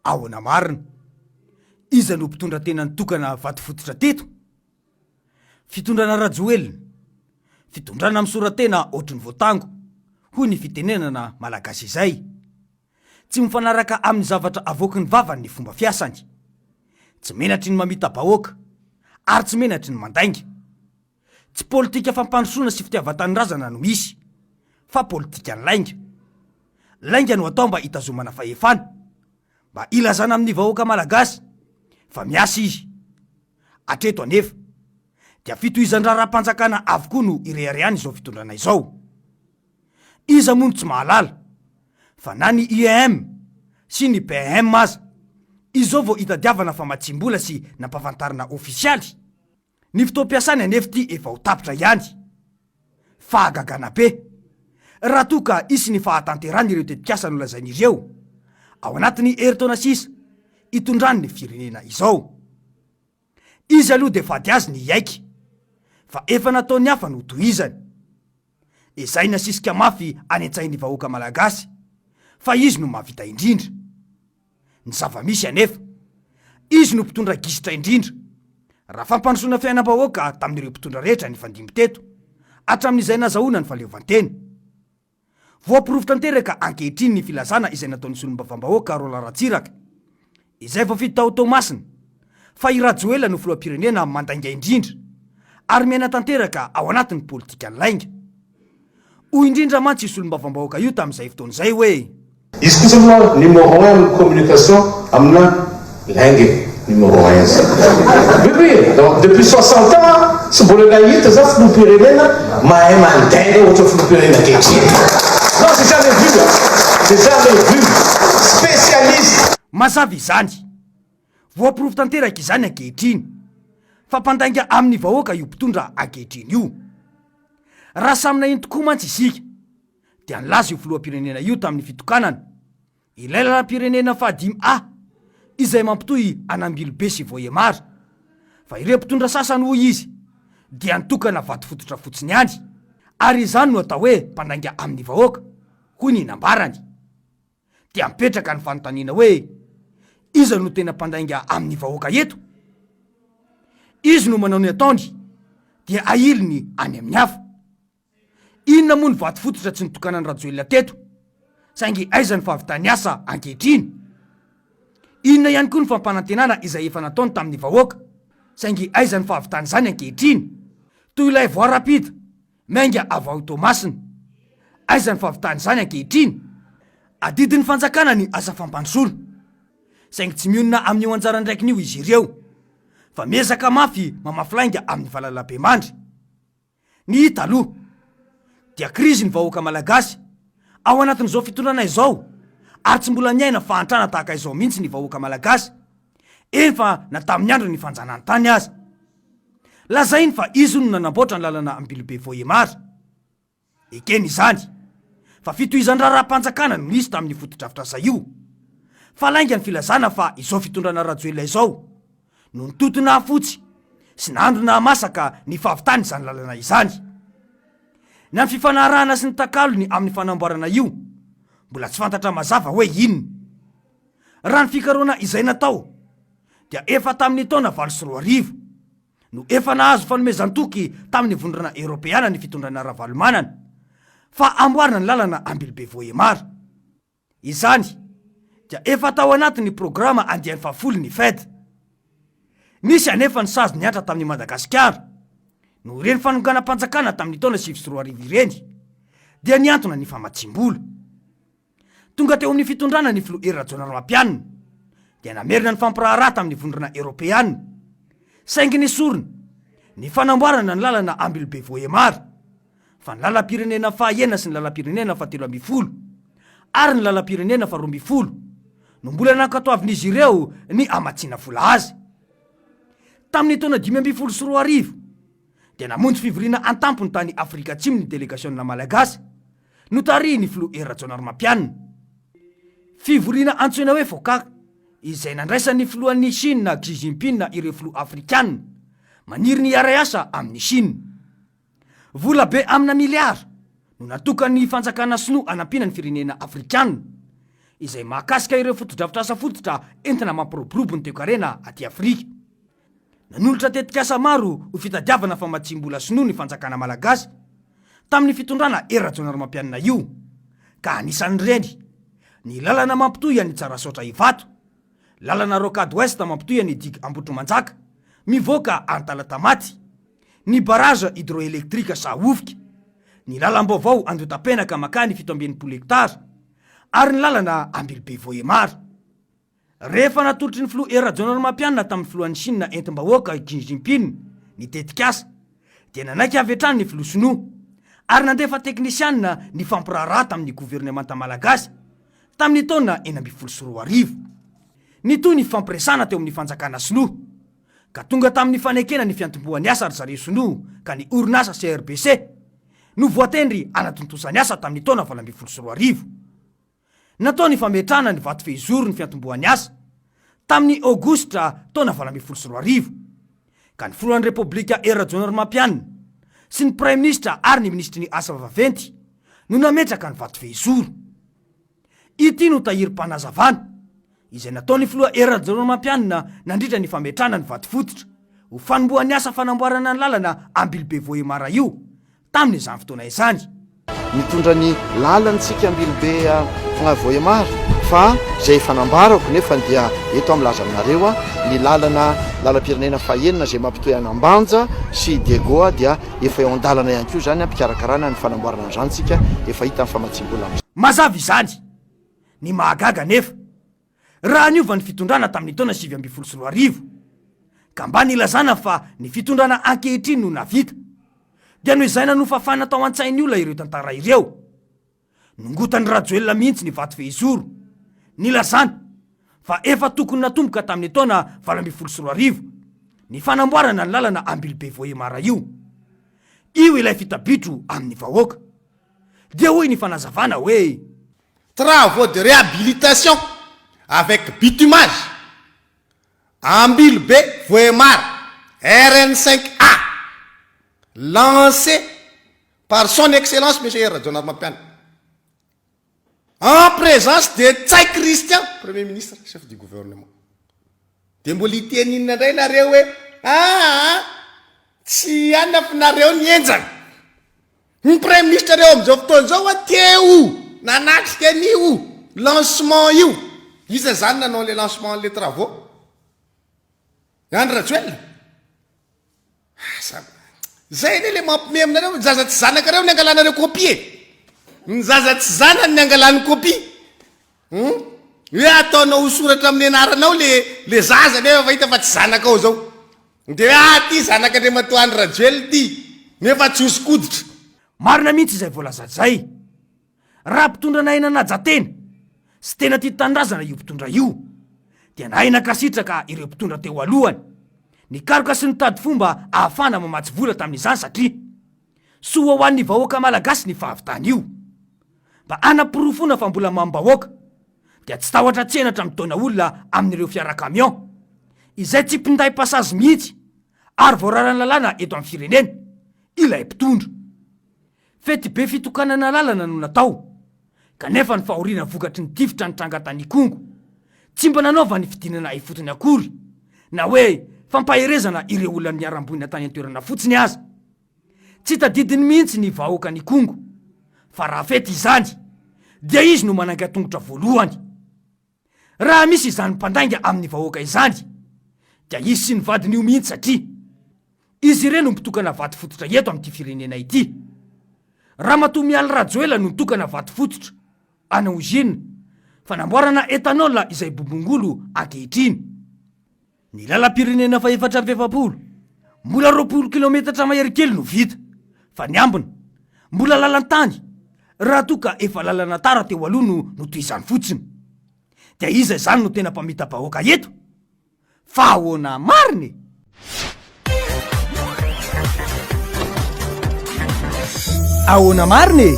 Ahoana marina, iza no mpitondra tena nitokana vaty fototra teto? Fitondrana Rajoelina, fitondrana misoratena ohatrany voatango, hoy ny fitenenana malagasy izay. Tsy mifanaraka amin'ny zavatra avoky ny vavany ny fomba fiasany. Tsy menatry ny mamita bahoaka, ary tsy menatry ny mandainga. Tsy politika fampandrosoana sy fitiavan-tanindrazana no misy, fa politika ny lainga. Lainga no atao mba hitazomana fahefana, mba ilazana amin'ny vahoaka malagasy fa miasa izy. Atreto anefa dia fitohizan-draram-panjakana avokoa no ireharehany izao fitondrana izao. Iza moa no tsy mahalala fa na ny IEM sy ny PM aza izao vao hitadiavana fa matsimbola sy nampafantarana ofisialy. Ny fotoam-piasany anefa ty efa ho tapitra ihany. Fahagagana be raha toa ka isy ny fahatanterany ireo tetikasa no lazain'ireo ao anatin'ny heritaona sisa hitondrany ny firenena izao. Izy aloha de fady azy ny iaiky, fa efa nataony hafa no tohizany. Izay nasisika mafy any an-tsain'ny vahoaka malagasy fa izy no mahavita indrindra. Ny zava-misy anefa, izy no mpitondra gisitra indrindra. Raha fampandrosoana fiainam-bahoaka tamin'ireo mpitondra rehetra ny fandimby teto, hatramin'izay nazahoana ny fahaleovantena. Voapirovo tanteraka ankehitriny ny filazana izay nataon'ny solombavambahoaka Roland Ratsiraka, izay voafidy tao Tomasina, fa i Rajoelina no filoham-pirenena mandainga indrindra, ary miaina tanteraka ao anatin'ny politika ny lainga. Hoy indrindra mantsy i solombavambahoaka io tamin'izay fotoan'izay hoe: izy kosa moa numéro 1 amin'ny communication amina lainga numéro 1 izy. Oui, donc depuis 60 ans sy mbola nahita za filoham-pirenena mahay mandainga ohatra filoham-pirenena ankehitriny. Non, c'est jamais vu, c'est jamais vu. Spécialiste. Mazava izany, voapirovo tanteraka izany ankehitriny, fa mpandainga amin'ny vahoaka io mpitondra ankehitriny io. Raha samina iny tokoa mantsy isika dia nilaza io filoham-pirenena io tamin'ny fitokanana ilay lalam-pirenena fahadimy izay mampitohy Anambilobe sy Vohemara, fa ireo mpitondra sasany hoy izy dia nitokana vaty fototra fotsiny ihany, ary izany no atao hoe mpandainga amin'ny vahoaka, hoy ny nambarany. Dia mipetraka ny fanontaniana hoe iza no tena mpandainga amin'ny vahoaka eto? Izy no manao ny ataony dia ahiliny any amin'ny hafa. Inona moa ny vaty fototra tsy nitokana ny Rajoelina teto, saingy aiza ny fahavitany asa ankehitriny? Inona ihany koa ny fampanantenana izay efa nataony tamin'ny vahoaka, saingy aiza ny fahavitany zany ankehitriny? Toy ilay voie rapide mainga avy ao Tomasina, aiza ny fahavitany zany ankehitriny? Adidin'ny fanjakana ny asa fampandrosoana, saingy tsy mionona amin'io anjara ndraikin'io izy ireo, fa miezaka mafy mamafilainga amin'ny valalabe mandry. Ny hita aloha dia krizy ny vahoaka malagasy ao anatin'izao fitondrana izao, ary tsy mbola niaina fahantrana tahaka izao mihitsy ny vahoaka malagasy, efa na tamin'ny andro ny fanjanany tany aza. Lazainy fa izy no nanamboatra ny lalana Ambilobe Vohemara. Ekeny izany fa fitohizan-draram-panjakana no nisy tamin'ny fotodrafitra zay io, fa lainga ny filazana fa izao fitondrana Rajoelina izao no nitotona afotsy sy nandro nahamasaka ny fahavitany izany lalana izany. Na ny fifanarahana sy ny takalony amin'ny fanamboarana io mbola tsy fantatra mazava hoe inona. Raha ny fikaroana izay natao dia efa tamin'ny taona 2024 no efa nahazo fanomezan-toky tamin'ny vondrana Eropeana ny fitondrana ara-valomanana fa amboarina ny lalana Ambilobe Vohemara. Izany dia efa tao anatin'ny programa andian'ny fahafolony ny FED. Nisy anefa ny sazo niatra tamin'ny Madagasikara no ireny fanonganam-panjakana tamin'ny taona 2024 ireny dia niantona ny famatsimbola. Tonga teo amin'ny fitondrana ny filoha Rajoelina dia namerina ny fampiraharaha tamin'ny vondrana Eropeana, saingy nisorona ny fanamboarana ny lalana Ambilobe Vohemara, fa ny lalam-pirenena fahaenina sy ny lalam-pirenena faha-13 ary ny lalam-pirenena faha-12 no mbola nankatoavin'izy ireo ny amatsiana vola azy. Tamin'ny taona 2024 dia namonjy fivoriana an-tampony tany Afrika Atsimo ny delegasiona malagasy no tarihiny filoha Rajoelina. Fivoriana antsoina hoe Fokaka, izay nandraisan'ny filohan'ny Chine Xi Jinping ireo filoha Afrikana maniry ny iara asa amin'ny Chine. Vola be amina miliara no natokany fanjakana sinoa anampina ny firenena Afrikana izay mahakasika ireo fotodrafitrasa fototra entina mampiroborobo ny toekarena aty Afrika. Nanolotra tetikasa maro ho fitadiavana fa matsimbola sinoa ny fanjakana malagasy tamin'ny fitondrana era-Jona Ramampianina io, ka anisan'ireny ny lalana mampitohy any Tsarasoatra Ivato, lalana Rocade Ouest mampitohy any Digue Ambotromanjaka mivoaka any Talatamaty, ny baraza hydroelektrika Saofika, ny lalam-baovao Andotapenaka makany 7 hektara, ary ny lalana Ambilobe Vohemara. Rehefa natolotry ny filoha era-Jona Ramampianina tamin'ny filohan'ny Chine entim-bahoaka Xi Jinping ny tetikasa, dia nanaiky avy hatrany ny filoha sinoa ary nandefa teknisianina ny fampiraharaha tamin'ny governemanta malagasy tamin'ny taona 2014. Nitoy ny fampiresana teo amin'ny fanjakana sinoa, ka tonga tamin'ny fanekena ny fiantombohan'ny asa ry zareo sinoa ka ny orinasa CRBC no voatendry anatontosany asa tamin'ny taona 2014. Natao ny fametrana ny vato fehizoro ny fiantombohan'ny asa tamin'ny Aogositra taona 2014, ka ny filohan'ny Repoblika era-Jona Ramampianina sy ny Prime Ministra ary ny Ministry ny asa vaventy no nametraka ny vato fehizoro. Ity no tahirim-panazavana izay nataony filoha era-Jona Ramampianina nandritra ny fametrana ny vato fototra ho fanombohan'ny asa fanamboarana ny lalana Ambilobe Vohemara io tamin'izany fotoana izany. Mitondra ny lalantsika Ambilobe Vohemara fa zay fanambarako nefa dia eto amlaza aminareo ny lalam-pirenena fahenina zay mampitohy Anambanja sy Diego dia efa eo an-dalana ihany koa zany ampikarakarana ny fanamboarana an'izany efa hita amin'ny famatsimbola. Mazava izany ny mahagaga nefa raha niova ny fitondrana tamin'ny taona 2014 ka mba nilazana fa ny fitondrana ankehitriny no navita dia no izay nanofafana tao an-tsainy olona ireo tantara ireo. Nongotany rajoelona mihitsy ny vato fehizoro, nilazana fa efa tokony natomboka tamin'ny taona 2014 ny fanamboarana ny lalana Ambilobe Vohemara io. Io ilay fitabitro amin'ny vahoaka dia hoy ny fanazavana hoe travaux de réhabilitation avec bitumage Ambilobe Vohemara RN5A lancé par son excellence monsieur era-Jona Ramampianina en présence de Tsay Christian, premier ministre, chef du gouvernement. De mbola iteninina indray nareo hoe tsy anafinareo ny enjana. Ny premier ministre reo amin'izao fotoana zao teo nanatrika an'io lancement io. Iza zany nanao le lancement les travaux? Andry Rajoelina. Zay ne le mampime aminareo zaza tsy zanakareo ny angalanareo kopie. Ny zaza tsy zanany ny angalany kopia. Hoe ataonao soratra amin'ny anaranao le zaza nefa fa hita fa tsy zanakao zao. De ty zanakandre matoa Andry Rajoelina ty nefa tsy hosikoditra. Marina mihitsy izay voalaza zay. Raha mpitondra naina najatena sy tena tia tandrazana io mpitondra io dia naina kasitraka ireo mpitondra teo alohany nikaroka sy nitady fomba ahafana mamatsy vola tamin'izany satria soa ho an'ny vahoaka malagasy ny fahavitany io. Mba anapirofona fa mbola mambahoaka dia tsy tahotra tsenatra mitaona olona amin'ireo fiara camion izay tsy mpinday pasazy mihitsy ary voararany lalàna eto amin'ny firenena ilay mpitondra. Fety be fitokanana lalana no natao kanefa ny fahoriana vokatry ny tifitra ny trangatany Kongo tsy mba nanaova ny fidinana ifotony akory na hoe fampaherezana ireo olona niaram-boina tany an-toerana fotsiny aza. Tsy tadidiny mihitsy ny vahoaka ny Kongo fa raha fety izany dia izy no mananga tongotra voalohany. Raha misy izany mpandainga amin'ny vahoaka izany dia izy sy ny vadiny io mihitsy satria izy ireny no mitokana vato fototra eto amin'ity firenena ity. Ramatoa Mialy Rajoelina no mitokana vato fototra ana ozina fanamboarana etanol izay bobongolo ankehitriny. Ny lalam-pirenena fa 450 mbola 20 kilometatra mahery-kely no vita fa ny ambiny mbola lalantany raha toka efa lalana tara teo aloha no toy izany fotsiny. Dia iza izany no tena mpamita bahoaka eto fa ahoana mariny. Ahoana mariny